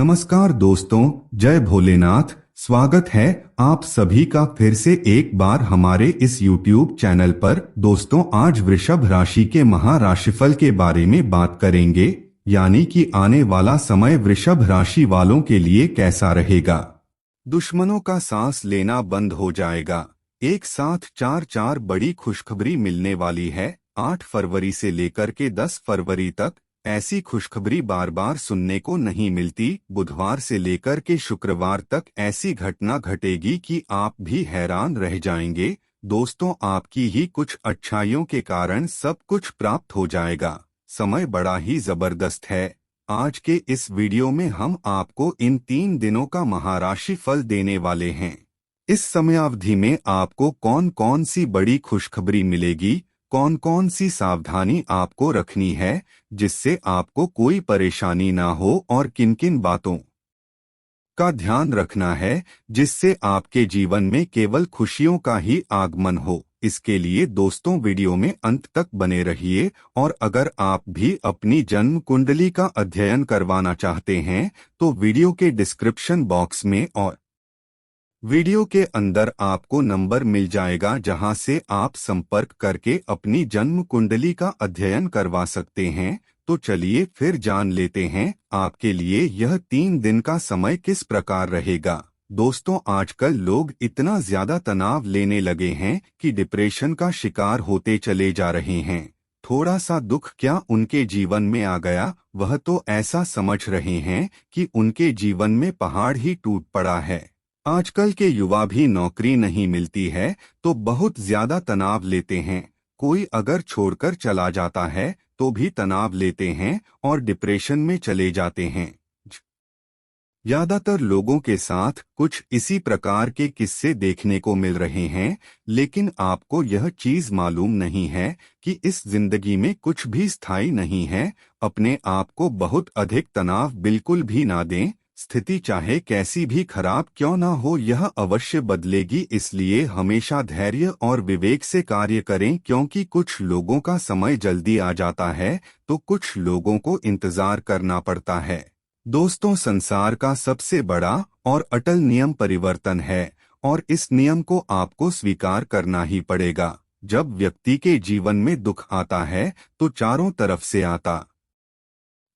नमस्कार दोस्तों, जय भोलेनाथ। स्वागत है आप सभी का फिर से एक बार हमारे इस YouTube चैनल पर। दोस्तों, आज वृषभ राशि के महाराशिफल के बारे में बात करेंगे, यानी कि आने वाला समय वृषभ राशि वालों के लिए कैसा रहेगा। दुश्मनों का सांस लेना बंद हो जाएगा। एक साथ चार बड़ी खुशखबरी मिलने वाली है। 8 फरवरी से लेकर के 10 फरवरी तक ऐसी खुशखबरी बार बार सुनने को नहीं मिलती। बुधवार से लेकर के शुक्रवार तक ऐसी घटना घटेगी कि आप भी हैरान रह जाएंगे। दोस्तों, आपकी ही कुछ अच्छाइयों के कारण सब कुछ प्राप्त हो जाएगा। समय बड़ा ही जबरदस्त है। आज के इस वीडियो में हम आपको इन 3 दिनों का महाराशि फल देने वाले हैं। इस समयावधि में आपको कौन कौन सी बड़ी खुशखबरी मिलेगी, कौन कौन सी सावधानी आपको रखनी है जिससे आपको कोई परेशानी ना हो, और किन किन बातों का ध्यान रखना है जिससे आपके जीवन में केवल खुशियों का ही आगमन हो। इसके लिए दोस्तों वीडियो में अंत तक बने रहिए। और अगर आप भी अपनी जन्म कुंडली का अध्ययन करवाना चाहते हैं तो वीडियो के डिस्क्रिप्शन बॉक्स में और वीडियो के अंदर आपको नंबर मिल जाएगा जहां से आप संपर्क करके अपनी जन्म कुंडली का अध्ययन करवा सकते हैं। तो चलिए फिर जान लेते हैं आपके लिए यह 3 दिन का समय किस प्रकार रहेगा। दोस्तों, आजकल लोग इतना ज्यादा तनाव लेने लगे हैं कि डिप्रेशन का शिकार होते चले जा रहे हैं। थोड़ा सा दुख क्या उनके जीवन में आ गया, वह तो ऐसा समझ रहे हैं कि उनके जीवन में पहाड़ ही टूट पड़ा है। आजकल के युवा भी नौकरी नहीं मिलती है तो बहुत ज्यादा तनाव लेते हैं। कोई अगर छोड़कर चला जाता है तो भी तनाव लेते हैं और डिप्रेशन में चले जाते हैं। ज्यादातर लोगों के साथ कुछ इसी प्रकार के किस्से देखने को मिल रहे हैं। लेकिन आपको यह चीज मालूम नहीं है कि इस जिंदगी में कुछ भी स्थायी नहीं है। अपने आप को बहुत अधिक तनाव बिल्कुल भी ना दें। स्थिति चाहे कैसी भी खराब क्यों ना हो, यह अवश्य बदलेगी। इसलिए हमेशा धैर्य और विवेक से कार्य करें, क्योंकि कुछ लोगों का समय जल्दी आ जाता है तो कुछ लोगों को इंतजार करना पड़ता है। दोस्तों, संसार का सबसे बड़ा और अटल नियम परिवर्तन है, और इस नियम को आपको स्वीकार करना ही पड़ेगा। जब व्यक्ति के जीवन में दुख आता है तो चारों तरफ से आता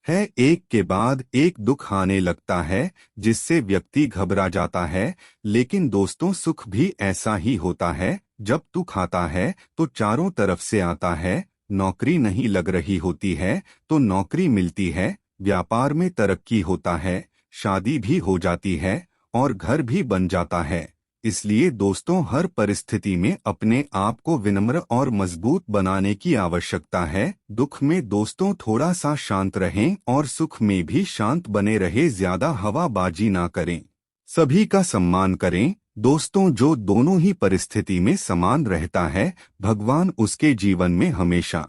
है, एक के बाद एक दुख आने लगता है जिससे व्यक्ति घबरा जाता है। लेकिन दोस्तों, सुख भी ऐसा ही होता है। जब दुख आता है तो चारों तरफ से आता है। नौकरी नहीं लग रही होती है तो नौकरी मिलती है, व्यापार में तरक्की होता है, शादी भी हो जाती है और घर भी बन जाता है। इसलिए दोस्तों, हर परिस्थिति में अपने आप को विनम्र और मजबूत बनाने की आवश्यकता है। दुख में दोस्तों थोड़ा सा शांत रहें और सुख में भी शांत बने रहे। ज्यादा हवाबाजी ना करें, सभी का सम्मान करें। दोस्तों, जो दोनों ही परिस्थिति में समान रहता है, भगवान उसके जीवन में हमेशा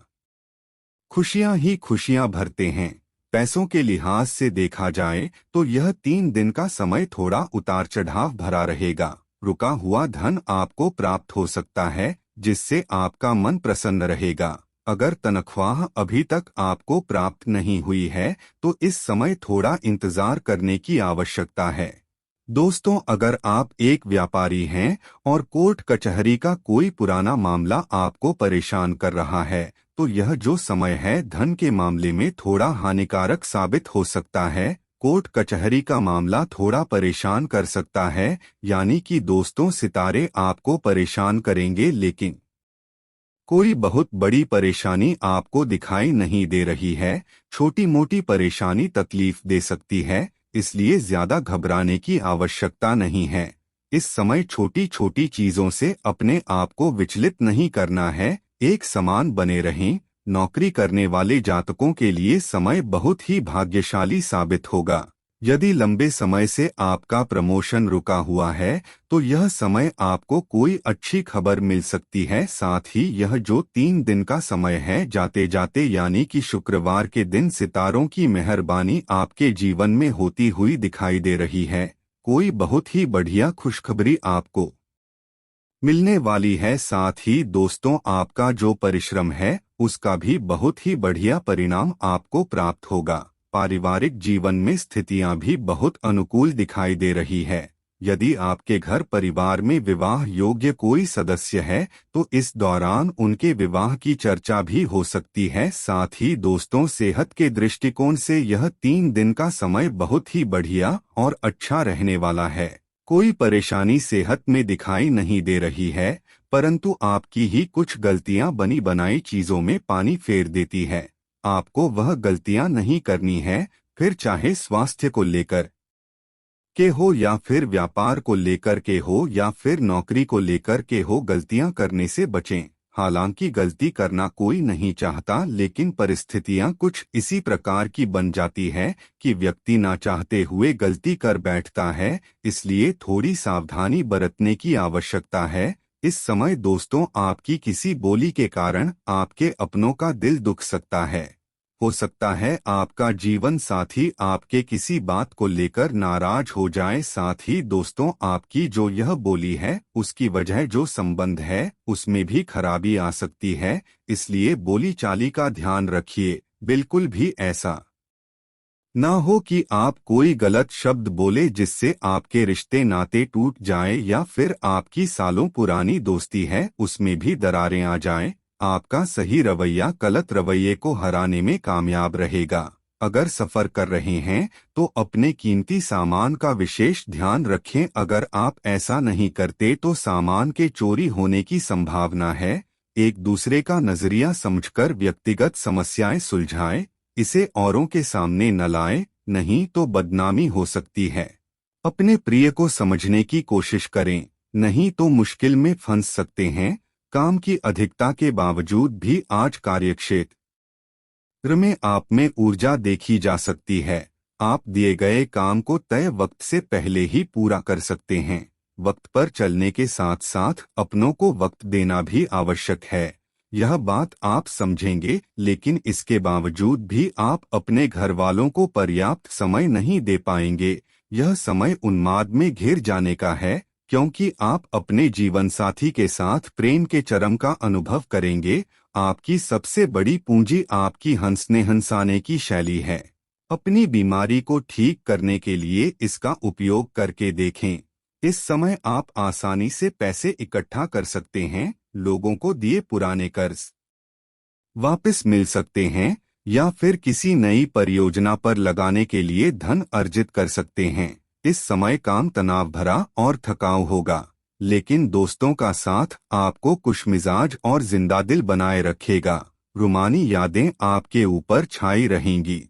खुशियां ही खुशियां भरते हैं। पैसों के लिहाज से देखा जाए तो यह 3 दिन का समय थोड़ा उतार चढ़ाव भरा रहेगा। रुका हुआ धन आपको प्राप्त हो सकता है जिससे आपका मन प्रसन्न रहेगा। अगर तनख्वाह अभी तक आपको प्राप्त नहीं हुई है तो इस समय थोड़ा इंतजार करने की आवश्यकता है। दोस्तों, अगर आप एक व्यापारी हैं और कोर्ट कचहरी का कोई पुराना मामला आपको परेशान कर रहा है तो यह जो समय है धन के मामले में थोड़ा हानिकारक साबित हो सकता है। कोर्ट कचहरी का मामला थोड़ा परेशान कर सकता है, यानी कि दोस्तों सितारे आपको परेशान करेंगे, लेकिन कोई बहुत बड़ी परेशानी आपको दिखाई नहीं दे रही है। छोटी मोटी परेशानी तकलीफ दे सकती है, इसलिए ज्यादा घबराने की आवश्यकता नहीं है। इस समय छोटी छोटी चीजों से अपने आप को विचलित नहीं करना है, एक समान बने रहें। नौकरी करने वाले जातकों के लिए समय बहुत ही भाग्यशाली साबित होगा। यदि लंबे समय से आपका प्रमोशन रुका हुआ है तो यह समय आपको कोई अच्छी खबर मिल सकती है। साथ ही यह जो 3 दिन का समय है, जाते जाते यानी कि शुक्रवार के दिन सितारों की मेहरबानी आपके जीवन में होती हुई दिखाई दे रही है। कोई बहुत ही बढ़िया खुशखबरी आपको मिलने वाली है। साथ ही दोस्तों, आपका जो परिश्रम है उसका भी बहुत ही बढ़िया परिणाम आपको प्राप्त होगा। पारिवारिक जीवन में स्थितियां भी बहुत अनुकूल दिखाई दे रही है। यदि आपके घर परिवार में विवाह योग्य कोई सदस्य है तो इस दौरान उनके विवाह की चर्चा भी हो सकती है। साथ ही दोस्तों, सेहत के दृष्टिकोण से यह 3 दिन का समय बहुत ही बढ़िया और अच्छा रहने वाला है। कोई परेशानी सेहत में दिखाई नहीं दे रही है, परंतु आपकी ही कुछ गलतियां बनी बनाई चीजों में पानी फेर देती है। आपको वह गलतियां नहीं करनी है, फिर चाहे स्वास्थ्य को लेकर के हो या फिर व्यापार को लेकर के हो या फिर नौकरी को लेकर के हो। गलतियां करने से बचें। हालांकि गलती करना कोई नहीं चाहता, लेकिन परिस्थितियां कुछ इसी प्रकार की बन जाती है कि व्यक्ति ना चाहते हुए गलती कर बैठता है। इसलिए थोड़ी सावधानी बरतने की आवश्यकता है। इस समय दोस्तों, आपकी किसी बोली के कारण आपके अपनों का दिल दुख सकता है। हो सकता है आपका जीवन साथी आपके किसी बात को लेकर नाराज हो जाए। साथ ही दोस्तों, आपकी जो यह बोली है उसकी वजह जो संबंध है उसमें भी खराबी आ सकती है। इसलिए बोली चाली का ध्यान रखिए। बिल्कुल भी ऐसा ना हो कि आप कोई गलत शब्द बोले जिससे आपके रिश्ते नाते टूट जाए या फिर आपकी सालों पुरानी दोस्ती है उसमें भी दरारें आ जाएं। आपका सही रवैया गलत रवैये को हराने में कामयाब रहेगा। अगर सफर कर रहे हैं तो अपने कीमती सामान का विशेष ध्यान रखें। अगर आप ऐसा नहीं करते तो सामान के चोरी होने की संभावना है। एक दूसरे का नजरिया समझकर व्यक्तिगत समस्याएं सुलझाएं। इसे औरों के सामने न लाएं, नहीं तो बदनामी हो सकती है। अपने प्रिय को समझने की कोशिश करें, नहीं तो मुश्किल में फंस सकते हैं। काम की अधिकता के बावजूद भी आज कार्यक्षेत्र में आप में ऊर्जा देखी जा सकती है। आप दिए गए काम को तय वक्त से पहले ही पूरा कर सकते हैं। वक्त पर चलने के साथ साथ अपनों को वक्त देना भी आवश्यक है। यह बात आप समझेंगे, लेकिन इसके बावजूद भी आप अपने घर वालों को पर्याप्त समय नहीं दे पाएंगे। यह समय उन्माद में घिर जाने का है, क्योंकि आप अपने जीवन साथी के साथ प्रेम के चरम का अनुभव करेंगे। आपकी सबसे बड़ी पूंजी आपकी हंसने हंसाने की शैली है। अपनी बीमारी को ठीक करने के लिए इसका उपयोग करके देखें। इस समय आप आसानी से पैसे इकट्ठा कर सकते हैं, लोगों को दिए पुराने कर्ज वापस मिल सकते हैं या फिर किसी नई परियोजना पर लगाने के लिए धन अर्जित कर सकते हैं। इस समय काम तनाव भरा और थकाऊ होगा, लेकिन दोस्तों का साथ आपको खुशमिजाज और जिंदा दिल बनाए रखेगा। रुमानी यादें आपके ऊपर छाई रहेंगी।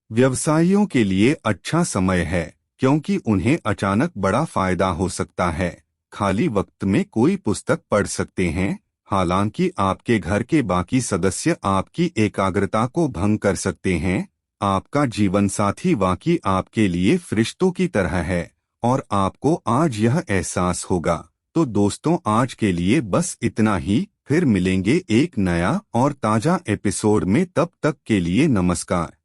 व्यवसायियों के लिए अच्छा समय है, क्योंकि उन्हें अचानक बड़ा फायदा हो सकता है। खाली वक्त में कोई पुस्तक पढ़ सकते हैं। हालांकि आपके घर के बाकी सदस्य आपकी एकाग्रता को भंग कर सकते हैं। आपका जीवन साथी वाकई आपके लिए फरिश्तों की तरह है और आपको आज यह एहसास होगा। तो दोस्तों, आज के लिए बस इतना ही। फिर मिलेंगे एक नया और ताजा एपिसोड में। तब तक के लिए नमस्कार।